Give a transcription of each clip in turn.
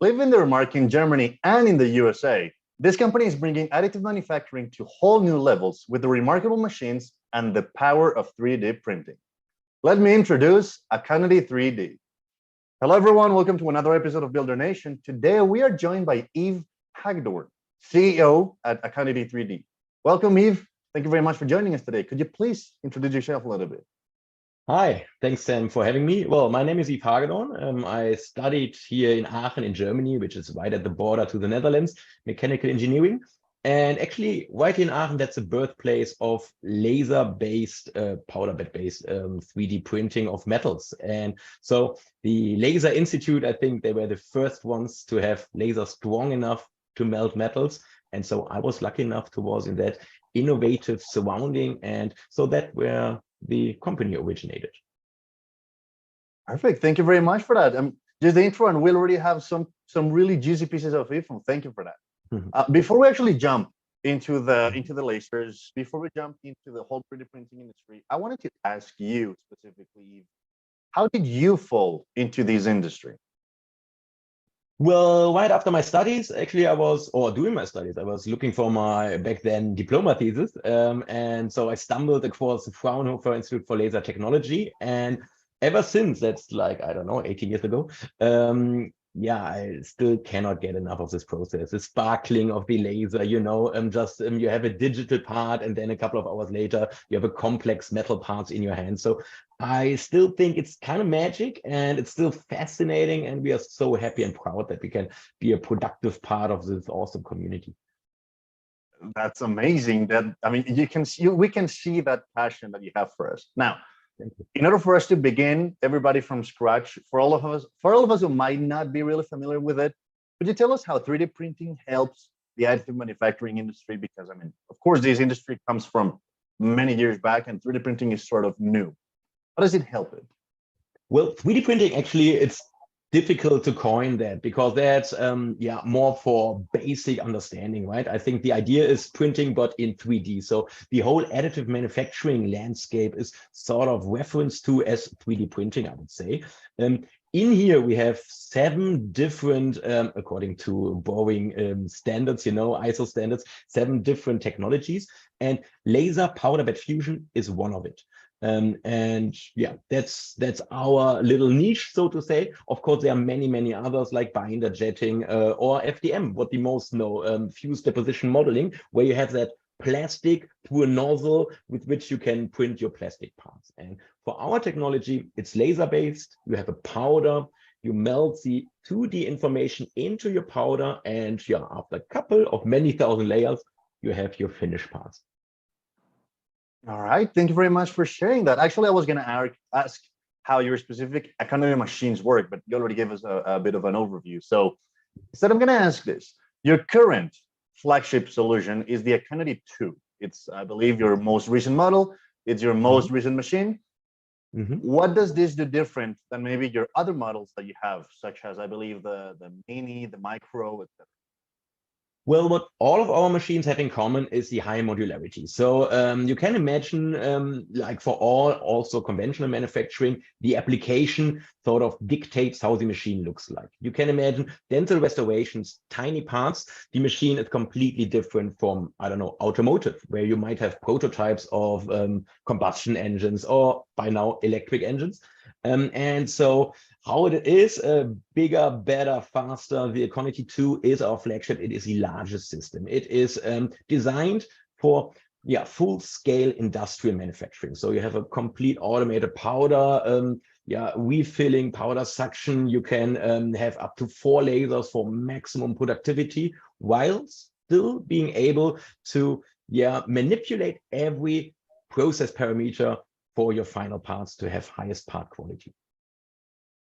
Leaving their mark in Germany and in the USA, this company is bringing additive manufacturing to whole new levels with the remarkable machines and the power of 3D printing. Let me introduce Akanadi 3D. Hello, everyone. Welcome to another episode of Builder Nation. Today, we are joined by Yves Hagedorn, CEO at Akanadi 3D. Welcome, Yves. Thank you very much for joining us today. Could you please introduce yourself a little bit? Hi, thanks, Sam, for having me. Well, my name is Yves Hagedorn. I studied here in Aachen in Germany, which is right at the border to the Netherlands, mechanical engineering. And actually, right here in Aachen, that's the birthplace of laser-based, powder bed-based 3D printing of metals. And so the Laser Institute, I think they were the first ones to have lasers strong enough to melt metals. And so I was lucky enough to was in that innovative surrounding. And so that where the company originated. Perfect. Thank you very much for that. Just the intro, and we'll already have some really juicy pieces of info. Thank you for that. Before we actually jump into the lasers, before we jump into the whole 3D printing industry, I wanted to ask you specifically, how did you fall into this industry? Well, right after my studies, actually, doing my studies, I was looking for my back then diploma thesis. And so I stumbled across the Fraunhofer Institute for Laser Technology. And ever since, that's like, I don't know, 18 years ago, yeah, I still cannot get enough of this process. The sparkling of the laser, you have a digital part, and then a couple of hours later, you have a complex metal parts in your hand. So I still think it's kind of magic, and it's still fascinating, and we are so happy and proud that we can be a productive part of this awesome community. That's amazing. We can see that passion that you have for us. Now, in order for us to begin, everybody from scratch, for all of us who might not be really familiar with it, could you tell us how 3D printing helps the additive manufacturing industry? Because of course, this industry comes from many years back, and 3D printing is sort of new. How does it help it? Well, 3D printing, actually, it's difficult to coin that because that's more for basic understanding, right? I think the idea is printing, but in 3D. So the whole additive manufacturing landscape is sort of referenced to as 3D printing, I would say. In here, we have 7 different, according to Boring standards, ISO standards, 7 different technologies, and laser powder bed fusion is one of it. And yeah, that's our little niche, so to say. Of course, there are many others like binder jetting or FDM, what we most know, fused deposition modeling, where you have that plastic through a nozzle with which you can print your plastic parts. And for our technology, it's laser based. You have a powder, you melt the 2D information into your powder, and after a couple of many thousand layers, you have your finished parts. All right, thank you very much for sharing that. Actually, I was going to ask how your specific Akanadi machines work, but you already gave us a bit of an overview. So instead, I'm going to ask this. Your current flagship solution is the Akanadi 2. It's, I believe, your most recent model. It's your most recent machine. What does this do different than maybe your other models that you have, such as, I believe, the Mini, the Micro, etc.? Well, what all of our machines have in common is the high modularity. So you can imagine, like for all also conventional manufacturing, the application sort of dictates how the machine looks like. You can imagine dental restorations, tiny parts. The machine is completely different from, I don't know, automotive, where you might have prototypes of combustion engines or by now electric engines. And so how it is bigger, better, faster. The Akanadi 2 is our flagship. It is the largest system. It is designed for full-scale industrial manufacturing. So you have a complete automated powder, refilling, powder suction. You can have up to 4 lasers for maximum productivity, while still being able to manipulate every process parameter for your final parts to have highest part quality.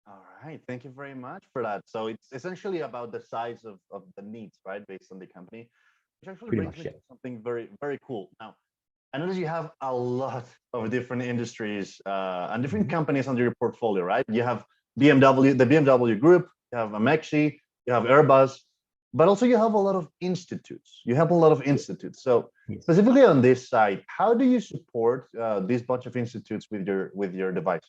All right, thank you very much for that. So it's essentially about the size of the needs, right, based on the company, which actually brings me to something very, very cool. Now, I notice you have a lot of different industries and different companies under your portfolio, right? You have BMW, the BMW Group, you have Amexi, you have Airbus, but also you have a lot of institutes. So specifically on this side, how do you support this bunch of institutes with your devices?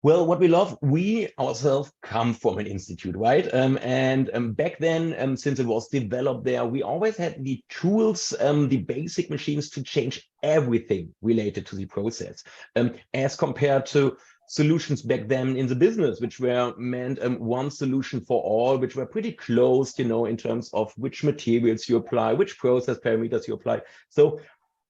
Well, what we love, we ourselves come from an institute, right? Back then, since it was developed there, we always had the tools, the basic machines to change everything related to the process, as compared to solutions back then in the business, which were meant one solution for all, which were pretty closed, in terms of which materials you apply, which process parameters you apply. So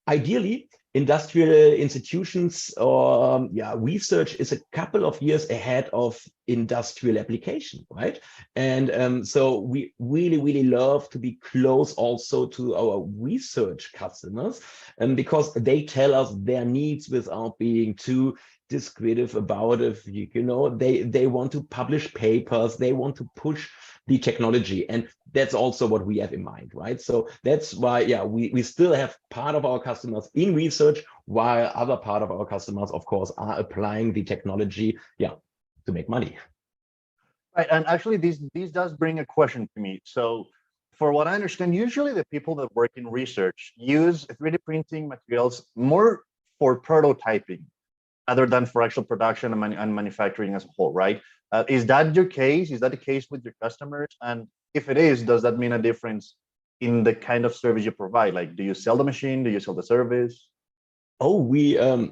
ideally, industrial institutions or research is a couple of years ahead of industrial application, right? And so we really, really love to be close also to our research customers, because they tell us their needs without being too descriptive about it. They want to publish papers, they want to push the technology, and that's also what we have in mind, right? So that's why, we still have part of our customers in research, while other part of our customers, of course, are applying the technology, to make money. Right, and actually, these does bring a question to me. So, for what I understand, usually the people that work in research use 3D printing materials more for prototyping, other than for actual production and manufacturing as a whole, right? Is that your case? Is that the case with your customers? And if it is, does that mean a difference in the kind of service you provide? Like, do you sell the machine? Do you sell the service? Oh,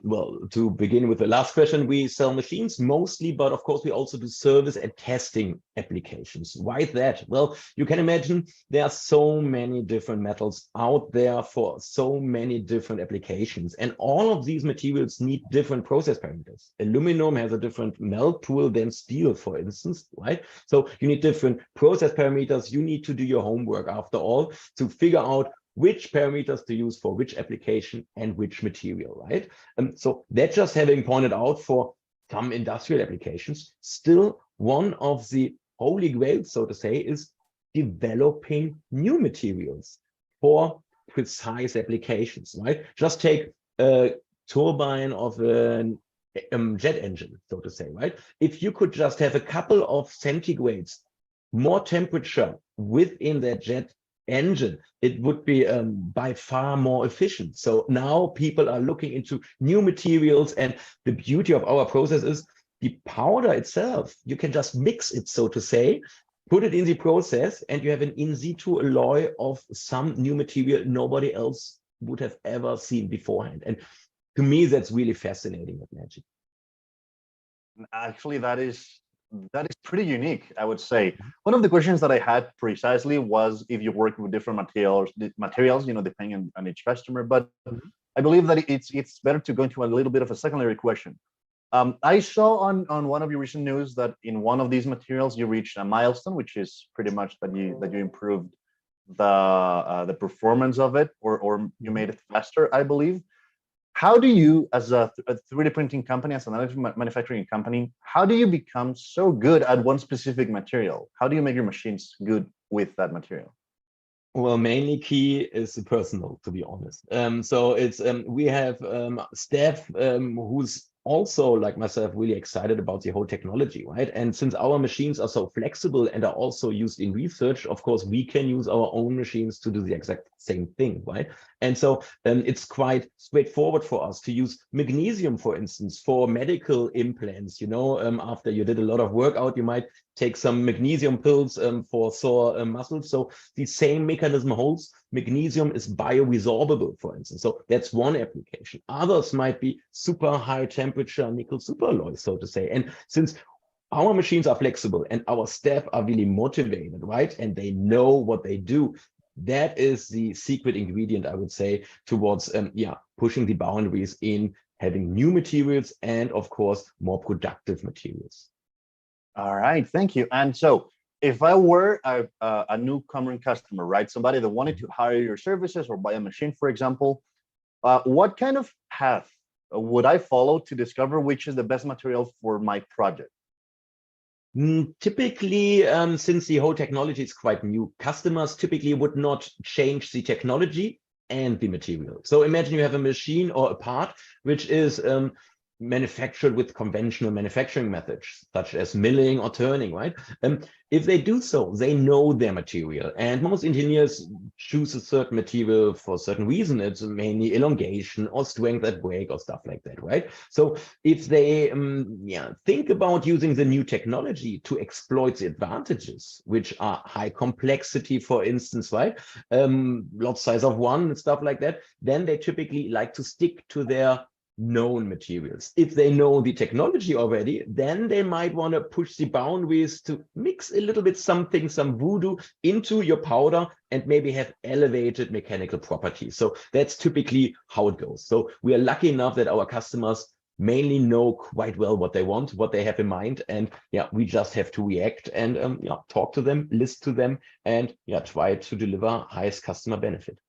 well, to begin with the last question, we sell machines mostly, but of course we also do service and testing applications. Why is that? Well, you can imagine there are so many different metals out there for so many different applications, and all of these materials need different process parameters. Aluminum has a different melt pool than steel, for instance, right? So you need different process parameters. You need to do your homework after all to figure out which parameters to use for which application and which material, right? So that, just having pointed out, for some industrial applications, still one of the holy grails, so to say, is developing new materials for precise applications, right? Just take a turbine of a jet engine, so to say, right? If you could just have a couple of centigrades more temperature within that jet engine, it would be by far more efficient. So now people are looking into new materials, and the beauty of our process is the powder itself. You can just mix it, so to say, put it in the process, and you have an in situ alloy of some new material nobody else would have ever seen beforehand. And to me, that's really fascinating with magic. Actually, that is pretty unique, I would say. One of the questions that I had precisely was if you work with different materials, depending on each customer. But I believe that it's better to go into a little bit of a secondary question. I saw on one of your recent news that in one of these materials you reached a milestone, which is pretty much that you improved the performance of it, or you made it faster, I believe. How do you, as a 3D printing company, as an additive manufacturing company, how do you become so good at one specific material? How do you make your machines good with that material? Well, mainly key is the personal, to be honest. So it's we have staff who's also, like myself, really excited about the whole technology, right? And since our machines are so flexible and are also used in research, of course, we can use our own machines to do the exact same thing, right? And so it's quite straightforward for us to use magnesium, for instance, for medical implants. After you did a lot of workout, you might take some magnesium pills for sore muscles. So the same mechanism holds. Magnesium is bioresorbable, for instance. So that's one application. Others might be super high temperature nickel superalloys, so to say. And since our machines are flexible and our staff are really motivated, right? And they know what they do. That is the secret ingredient, I would say, towards pushing the boundaries in having new materials and, of course, more productive materials. All right, thank you. And so, if I were a newcomer customer, right, somebody that wanted to hire your services or buy a machine, for example, what kind of path would I follow to discover which is the best material for my project? Typically, since the whole technology is quite new, customers typically would not change the technology and the material. So imagine you have a machine or a part which is manufactured with conventional manufacturing methods, such as milling or turning, right? If they do so, they know their material. And most engineers choose a certain material for a certain reason. It's mainly elongation or strength at break or stuff like that, right? So if they think about using the new technology to exploit the advantages, which are high complexity, for instance, right? Lot size of one and stuff like that, then they typically like to stick to their known materials. If they know the technology already, then they might want to push the boundaries to mix a little bit some voodoo into your powder and maybe have elevated mechanical properties. So that's typically how it goes. So we are lucky enough that our customers mainly know quite well what they want, what they have in mind, and yeah, we just have to react and talk to them, listen to them, and try to deliver highest customer benefit.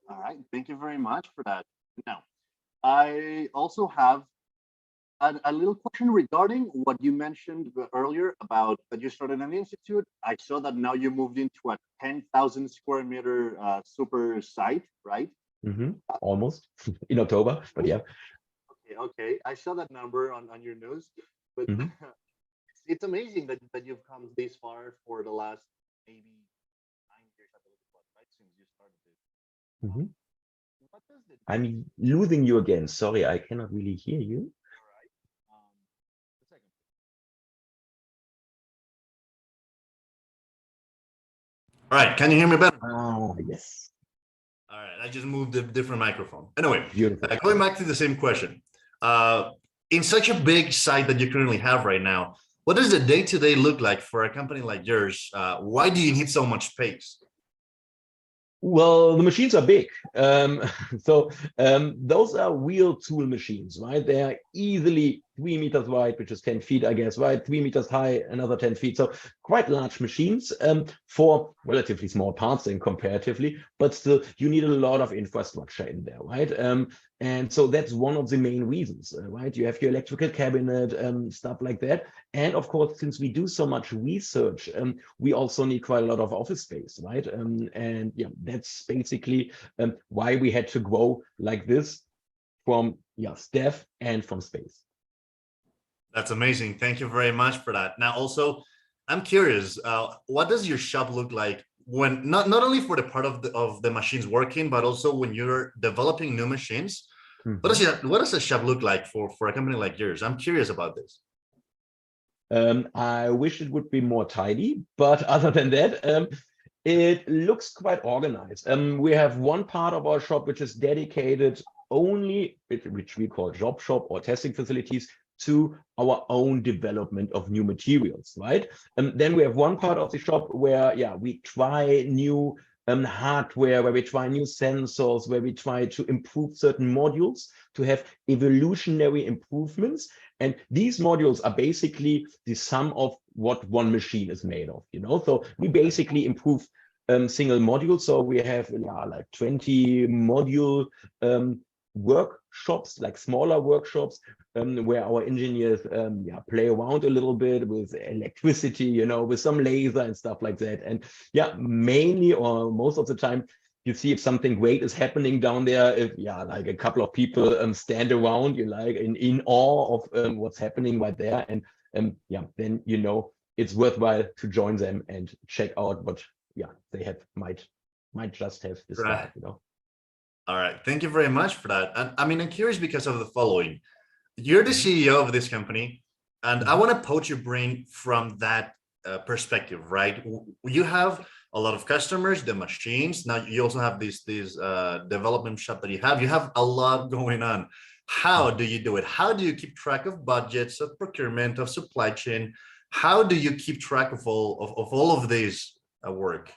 All right, thank you very much for that. Now, I also have a little question regarding what you mentioned earlier about that you started an institute. I saw that now you moved into a 10,000 square meter super site, right? Almost in October, but yeah. Okay. I saw that number on your news, but it's amazing that you've come this far for the last maybe 9 years, I believe, right? Since you started this. What does the I'm losing you again. Sorry, I cannot really hear you. All right. A second. All right. Can you hear me better? Oh, yes. All right. I just moved a different microphone. Anyway, Beautiful. going back to the same question. In such a big site that you currently have right now, what does the day-to-day look like for a company like yours? Why do you need so much space? Well, the machines are big. Those are real tool machines, right? They are easily 3 meters wide, which is 10 feet, I guess, right? 3 meters high, another 10 feet. So quite large machines for relatively small parts and comparatively, but still you need a lot of infrastructure in there, right? And so that's one of the main reasons, right? You have your electrical cabinet, stuff like that. And of course, since we do so much research, we also need quite a lot of office space, right? And yeah, that's basically why we had to grow like this from staff and from space. That's amazing. Thank you very much for that. Now, also, I'm curious, what does your shop look like when not only for the part of the machines working, but also when you're developing new machines? What does a shop look like for a company like yours? I'm curious about this. I wish it would be more tidy, but other than that, it looks quite organized. We have one part of our shop which is dedicated only, which we call job shop or testing facilities, to our own development of new materials, right? And then we have one part of the shop where, we try new hardware, where we try new sensors, where we try to improve certain modules to have evolutionary improvements. And these modules are basically the sum of what one machine is made of, So we basically improve single modules. So we have like 20 module workshops, like smaller workshops, where our engineers play around a little bit with electricity, with some laser and stuff like that. And mainly or most of the time, you see if something great is happening down there, if like a couple of people stand around, you like in awe of what's happening right there. And then it's worthwhile to join them and check out what they have might just have this Right. style, All right. Thank you very much for that. And I mean, I'm curious because of the following. You're the CEO of this company, and I want to poach your brain from that perspective, right? You have a lot of customers, the machines. Now you also have this development shop that you have. You have a lot going on. How do you do it? How do you keep track of budgets, of procurement, of supply chain? How do you keep track of all of this work?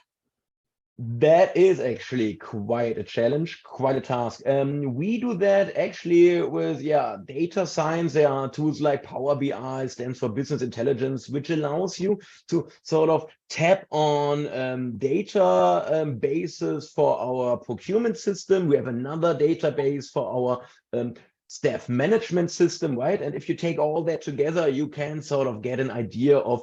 That is actually quite a challenge, quite a task. We do that actually with data science. There are tools like Power BI, stands for business intelligence, which allows you to sort of tap on data bases for our procurement system. We have another database for our staff management system, right? And if you take all that together, you can sort of get an idea of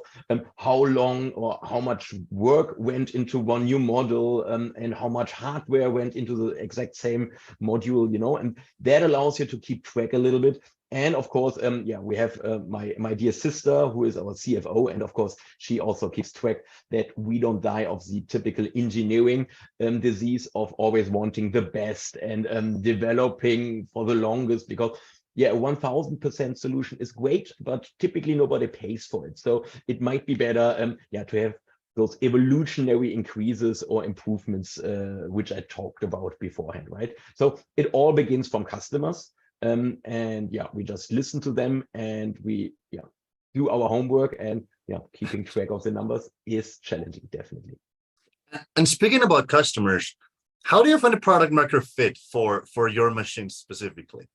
how long or how much work went into one new model, and how much hardware went into the exact same module, and that allows you to keep track a little bit. And of course, we have my dear sister, who is our CFO, and of course, she also keeps track that we don't die of the typical engineering disease of always wanting the best and developing for the longest, because a 1000% solution is great, but typically nobody pays for it. So it might be better to have those evolutionary increases or improvements, which I talked about beforehand, right? So it all begins from customers. We just listen to them, and we do our homework, and keeping track of the numbers is challenging, definitely. And speaking about customers, how do you find a product market fit for your machine specifically?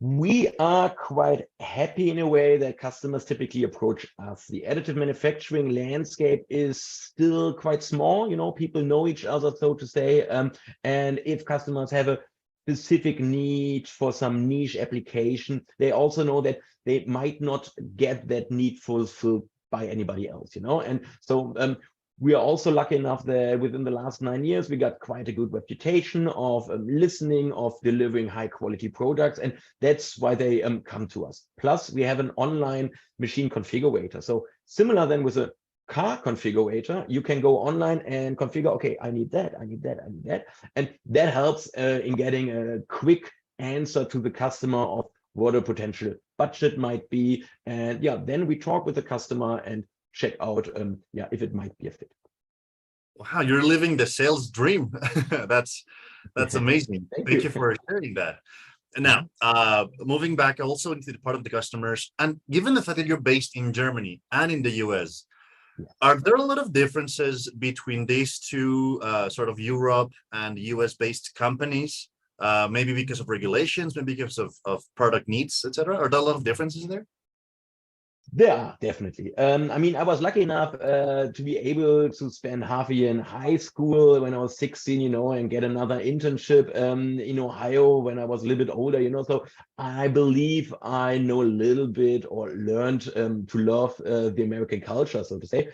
We are quite happy in a way that customers typically approach us. The additive manufacturing landscape is still quite small. People know each other, so to say, and if customers have a specific need for some niche application, they also know that they might not get that need fulfilled by anybody else, and so we are also lucky enough that within the last 9 years, we got quite a good reputation of listening, of delivering high quality products, and that's why they come to us. Plus, we have an online machine configurator. So similar than with a car configurator, you can go online and configure, okay, I need that, I need that, I need that. And that helps in getting a quick answer to the customer of what a potential budget might be. And then we talk with the customer and check out if it might be a fit. Wow, you're living the sales dream. That's amazing. Thank you for sharing that. And now, moving back also into the part of the customers, and given the fact that you're based in Germany and in the US, are there a lot of differences between these two sort of Europe and US based companies? Maybe because of regulations, maybe because of product needs, etc. Are there a lot of differences there? There are definitely. I was lucky enough to be able to spend half a year in high school when I was 16, and get another internship in Ohio when I was a little bit older, So I believe I know a little bit, or learned to love the American culture, so to say.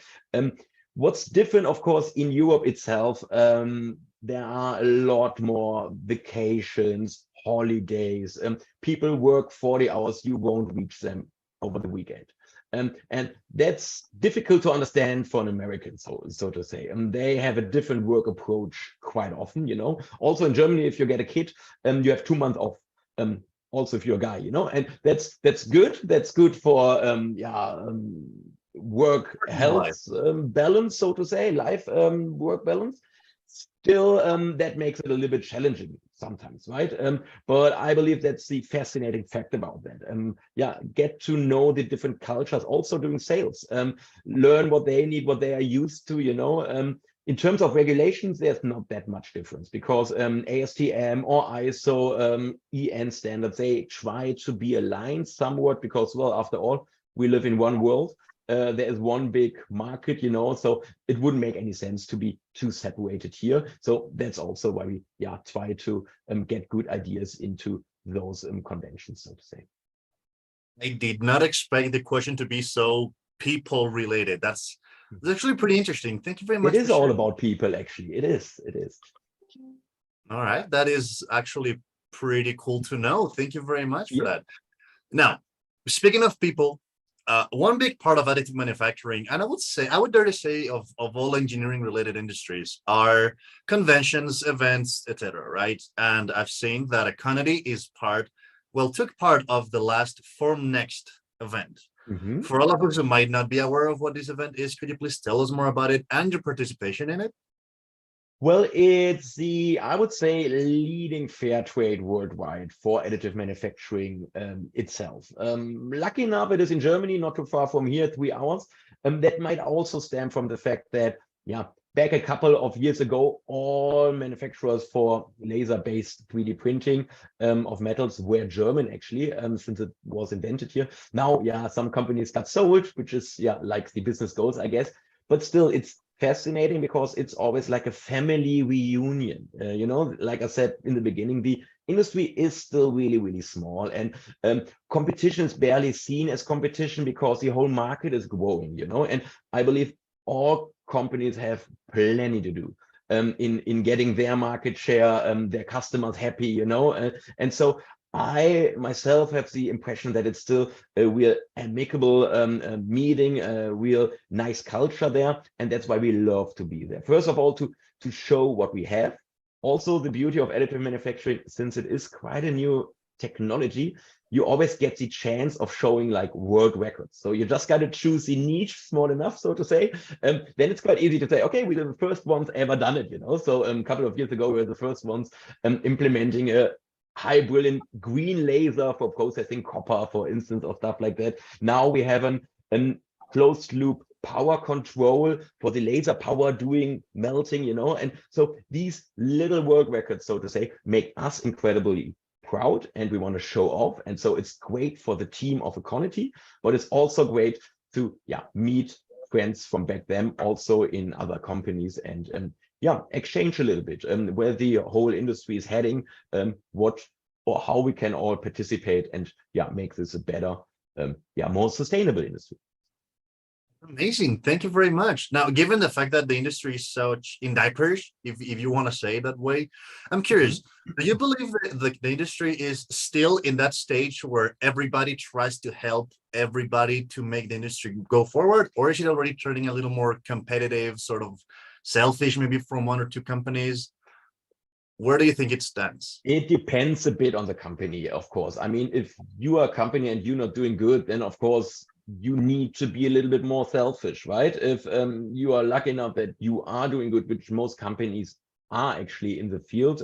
What's different, of course, in Europe itself, there are a lot more vacations, holidays. People work 40 hours, you won't reach them over the weekend. And that's difficult to understand for an American, so to say. They have a different work approach quite often, Also in Germany, if you get a kid, you have 2 months off. Also if you're a guy, and that's good. That's good for work health balance, so to say, life work balance. Still, that makes it a little bit challenging sometimes, right? But I believe that's the fascinating fact about that. Get to know the different cultures, also doing sales, learn what they need, what they are used to, In terms of regulations, there's not that much difference, because ASTM or ISO, EN standards, they try to be aligned somewhat, because, well, after all, we live in one world. There is one big market, so it wouldn't make any sense to be too separated here. So that's also why we try to get good ideas into those conventions, so to say. I did not expect the question to be so people related. That's actually pretty interesting. Thank you very much. It is all about people, actually. It is. All right. That is actually pretty cool to know. Thank you very much for that. Now, speaking of people, one big part of additive manufacturing, and I would dare to say of all engineering related industries, are conventions, events, etc. Right? And I've seen that Aconity took part of the last Form Next event. Mm-hmm. For all of us who might not be aware of what this event is, could you please tell us more about it and your participation in it? Well, it's I would say, leading fair trade worldwide for additive manufacturing itself. Lucky enough, it is in Germany, not too far from here, 3 hours. That might also stem from the fact that, back a couple of years ago, all manufacturers for laser-based 3D printing of metals were German, actually, since it was invented here. Now, some companies got sold, which is, like the business goes, I guess. But still, it's fascinating because it's always like a family reunion. You know, like I said in the beginning, the industry is still really, really small, and competition is barely seen as competition because the whole market is growing, you know, and I believe all companies have plenty to do in getting their market share, their customers happy, you know, and so I myself have the impression that it's still a real amicable meeting, a real nice culture there, and that's why we love to be there. First of all, to show what we have. Also, the beauty of additive manufacturing, since it is quite a new technology, you always get the chance of showing like world records. So you just got to choose the niche small enough, so to say. Then it's quite easy to say, okay, we were the first ones ever done it, you know. So a couple of years ago, we were the first ones implementing a high brilliant green laser for processing copper, for instance, or stuff like that. Now we have an closed loop power control for the laser power doing melting, you know. And so these little world records, so to say, make us incredibly proud, and we want to show off. And so it's great for the team of Econity, but it's also great to meet friends from back then also in other companies, and exchange a little bit where the whole industry is heading, what or how we can all participate and make this a better, more sustainable industry. Amazing. Thank you very much. Now, given the fact that the industry is such in diapers, if you want to say it that way, I'm curious, do you believe that the industry is still in that stage where everybody tries to help everybody to make the industry go forward? Or is it already turning a little more competitive, sort of selfish, maybe from one or two companies? Where do you think it stands? It depends a bit on the company, of course. I mean, if you are a company and you're not doing good, then of course you need to be a little bit more selfish, right? If you are lucky enough that you are doing good, which most companies are actually in the field,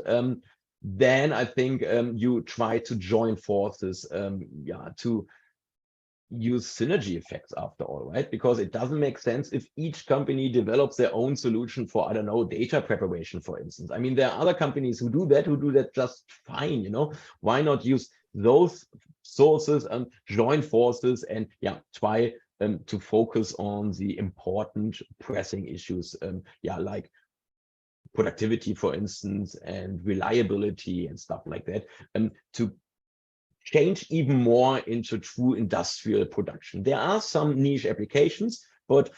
then I think you try to join forces, to use synergy effects after all, right? Because it doesn't make sense if each company develops their own solution for, I don't know, data preparation, for instance. I mean, there are other companies who do that just fine, you know. Why not use those sources and join forces and try to focus on the important pressing issues, like productivity, for instance, and reliability and stuff like that, to change even more into true industrial production. There are some niche applications, but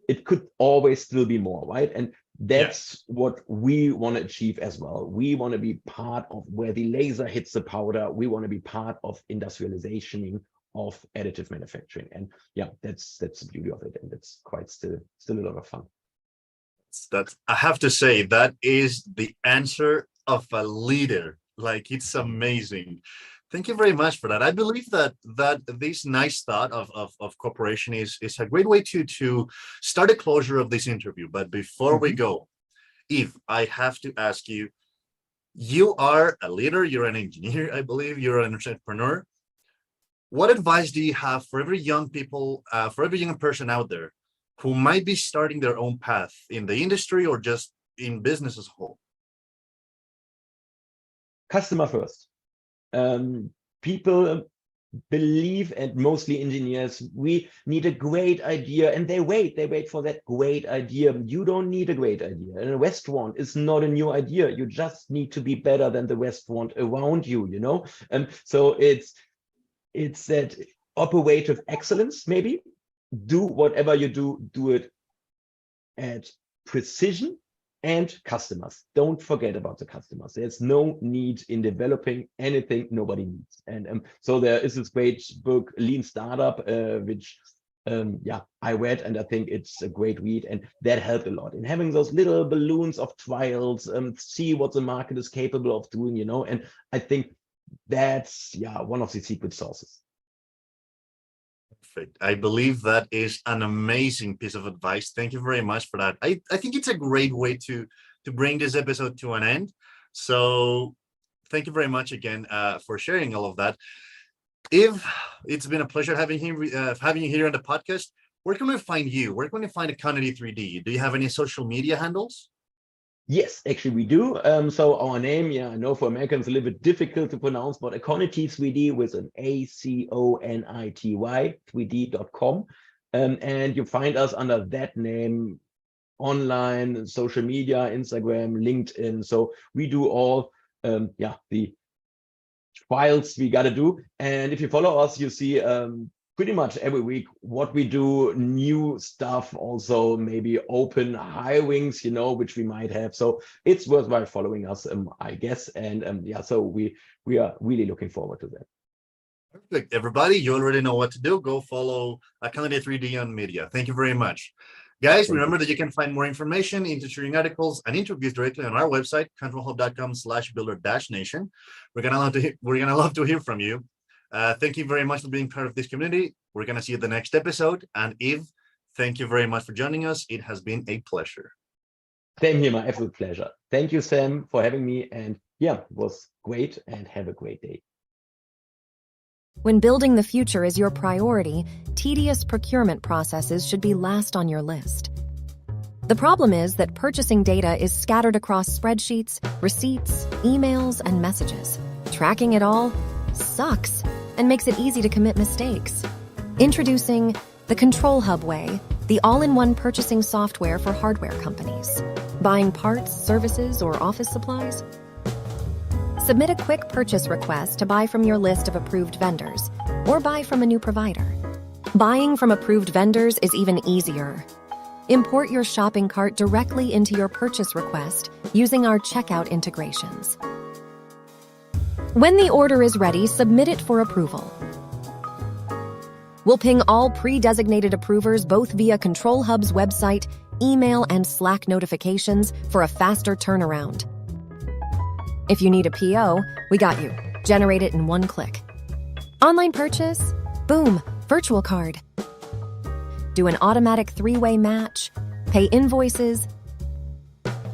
it could always still be more, right? And that's what we want to achieve as well. We want to be part of where the laser hits the powder. We want to be part of industrialization of additive manufacturing. And that's the beauty of it. And it's quite still a lot of fun. That's, I have to say, that is the answer of a leader. Like, it's amazing. Thank you very much for that. I believe that this nice thought of cooperation is a great way to start a closure of this interview. But before we go, Yves, I have to ask you, you are a leader, you're an engineer, I believe, you're an entrepreneur. What advice do you have for every young person out there who might be starting their own path in the industry or just in business as a whole? Customer first. People believe, and mostly engineers, we need a great idea, and they wait for that great idea. You don't need a great idea. And a restaurant is not a new idea. You just need to be better than the restaurant around you, you know? And so it's that operative excellence, maybe. Do whatever you do it at precision. And customers, don't forget about the customers. There's no need in developing anything nobody needs. And so there is this great book, Lean Startup, which I read, and I think it's a great read, and that helped a lot in having those little balloons of trials, see what the market is capable of doing, you know. And I think that's one of the secret sources. Perfect. I believe that is an amazing piece of advice. Thank you very much for that. I think it's a great way to bring this episode to an end. So thank you very much again for sharing all of that. Yves, it's been a pleasure having you here on the podcast. Where can we find you? Where can we find Econity 3D? Do you have any social media handles? Yes, actually we do. So our name, I know for Americans a little bit difficult to pronounce, but Econity 3D with an ACONITY 3D.com. And you find us under that name online, social media, Instagram, LinkedIn. So we do all the files we got to do. And if you follow us, you see pretty much every week what we do, new stuff, also maybe open hirings, which we might have. So it's worthwhile following us, I guess. And so we are really looking forward to that. Perfect. Everybody, you already know what to do. Go follow Candidate 3D on media. Thank you very much. Guys, remember that you can find more information, industry articles, and interviews directly on our website, controlhub.com/builder-nation. We're gonna love to hear from you. Thank you very much for being part of this community. We're gonna see you at the next episode. And Yves, thank you very much for joining us. It has been a pleasure. Same here, my absolute pleasure. Thank you, Sam, for having me. And it was great, and have a great day. When building the future is your priority, tedious procurement processes should be last on your list. The problem is that purchasing data is scattered across spreadsheets, receipts, emails, and messages. Tracking it all sucks and makes it easy to commit mistakes. Introducing the Control Hub Way, the all-in-one purchasing software for hardware companies. Buying parts, services, or office supplies? Submit a quick purchase request to buy from your list of approved vendors, or buy from a new provider. Buying from approved vendors is even easier. Import your shopping cart directly into your purchase request using our checkout integrations. When the order is ready, submit it for approval. We'll ping all pre-designated approvers both via Control Hub's website, email, and Slack notifications for a faster turnaround. If you need a PO, we got you. Generate it in one click. Online purchase? Boom, virtual card. Do an automatic 3-way match, pay invoices,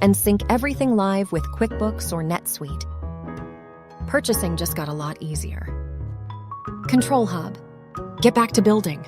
and sync everything live with QuickBooks or NetSuite. Purchasing just got a lot easier. Control Hub. Get back to building.